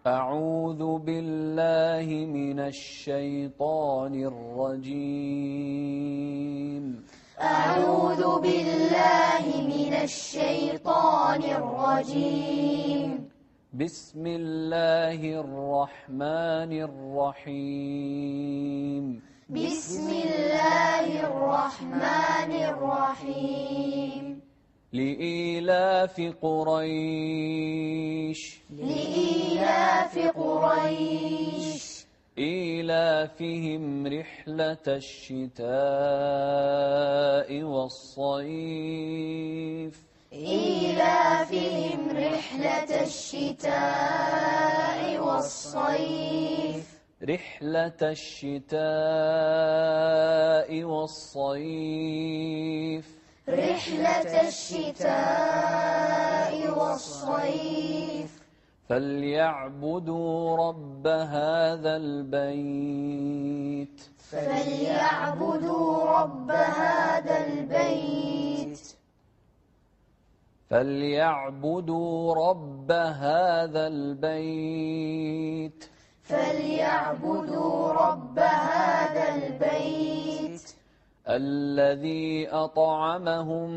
أعوذ بالله من الشيطان الرجيم أعوذ بالله من الشيطان الرجيم بسم الله الرحمن الرحيم بسم الله الرحمن الرحيم لإيلاف قريش لإيلاف قريش إيلافهم رحلة الشتاء والصيف إيلافهم رحلة الشتاء والصيف رحلة الشتاء والصيف رحلة الشتاء والصيف فليعبدوا رب هذا البيت فليعبدوا رب هذا البيت فليعبدوا رب هذا البيت فليعبدوا رب هذا البيت الذي أطعمهم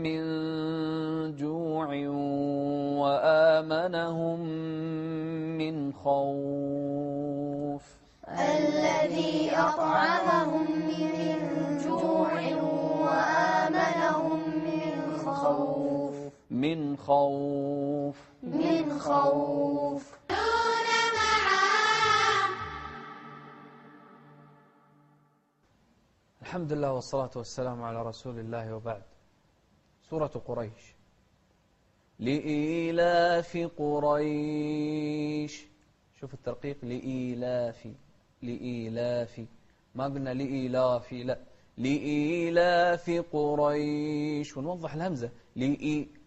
من جوع وآمنهم من خوف الذي أطعمهم من جوع وآمنهم من خوف من خوف الحمد لله والصلاة والسلام على رسول الله وبعد. سورة قريش. لإيلاف قريش، شوف الترقيق، لإيلاف ما قلنا لإيلاف، لا، لإيلاف قريش، ونوضح الهمزة،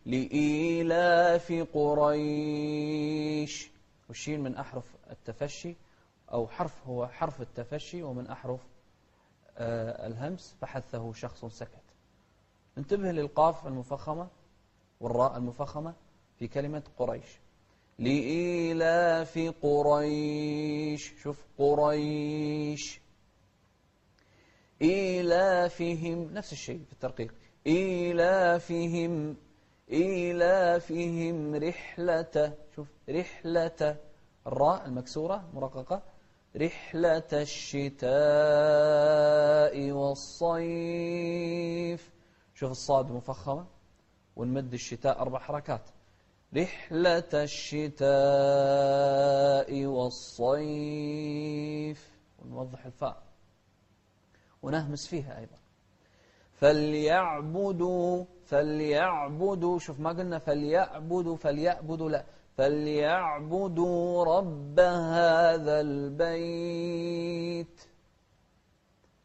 لإيلاف قريش، والشين من أحرف التفشي، أو حرف هو حرف التفشي ومن أحرف الهمس فحثه شخص سكت. انتبه للقاف المفخمة والراء المفخمة في كلمة قريش. لإيلاف قريش، شوف قريش، إيلافهم نفس الشيء في الترقيق، إيلافهم رحلة، شوف رحلة، الراء المكسورة مرققة، رحلة الشتاء والصيف، شوف الصاد مفخمة ونمد الشتاء 4 حركات، رحلة الشتاء والصيف، ونوضح الفاء ونهمس فيها أيضا. فليعبدوا، شوف ما قلنا فليعبدوا، لا، فليعبدوا رب هذا البيت.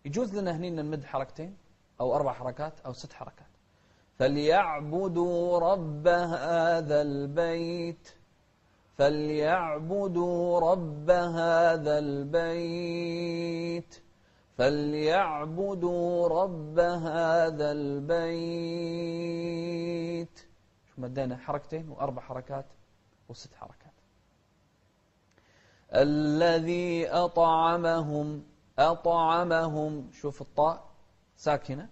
يجوز لنا هني نمد حركتين أو 4 حركات أو 6 حركات. فليعبدوا رب هذا البيت، فليعبدوا رب هذا البيت، فليعبدوا رب هذا البيت. شو مدينا حركتين و4 حركات و6 حركات. الذي أطعمهم، شوف الطاء ساكنة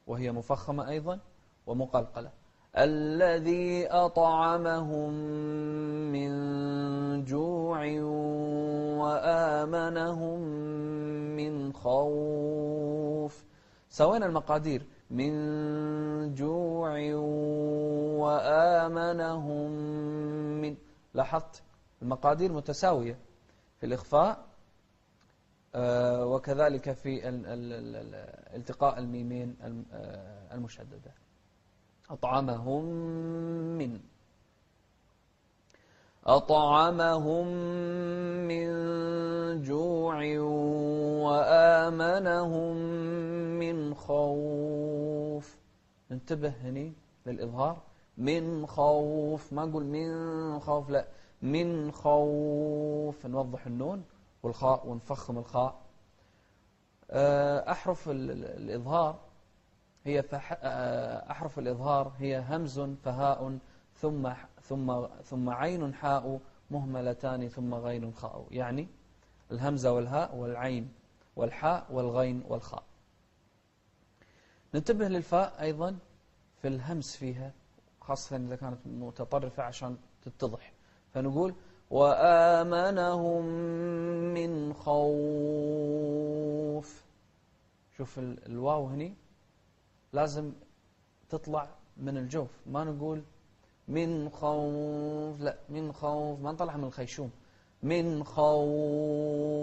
وهي مفخمة أيضا ومقلقلة، الذي أطعمهم من جوع وآمنهم من خوف. سوينا المقادير، من جوع وآمنهم من، لاحظت المقادير متساوية في الإخفاء وكذلك في التقاء الميمين المشددة. أطعمهم من جوع وآمنهم من خوف. انتبه هني للإظهار، من خوف، ما نقول من خوف، لا، من خوف، نوضح النون والخاء ونفخم الخاء. أحرف الإظهار هي أحرف الإظهار هي همز فهاء ثم عين حاء مهملتان ثم غين خاء، يعني الهمزة والهاء والعين والحاء والغين والخاء. ننتبه للفاء أيضا في الهمس فيها، خاصة إذا كانت متطرفة عشان تتضح، فنقول وآمنهم من خوف. شوف الواو هني لازم تطلع من الجوف، ما نقول من خوف، لا من خوف ما نطلعها من الخيشوم، من خوف.